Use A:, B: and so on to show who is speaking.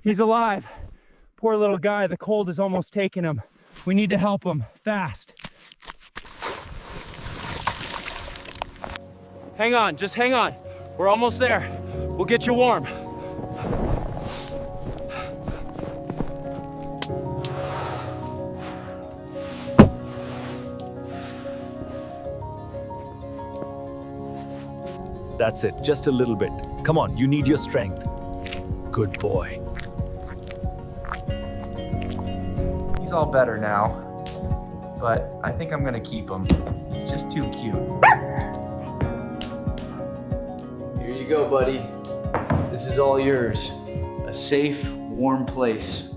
A: He's alive. Poor little guy, the cold is almost taking him. We need to help him, fast. Hang on, just hang on. We're almost there. We'll get you warm.
B: That's it, just a little bit. Come on, you need your strength. Good boy.
C: He's all better now, but I think I'm gonna keep him. He's just too cute.
D: Here you go, buddy. This is all yours. A safe, warm place.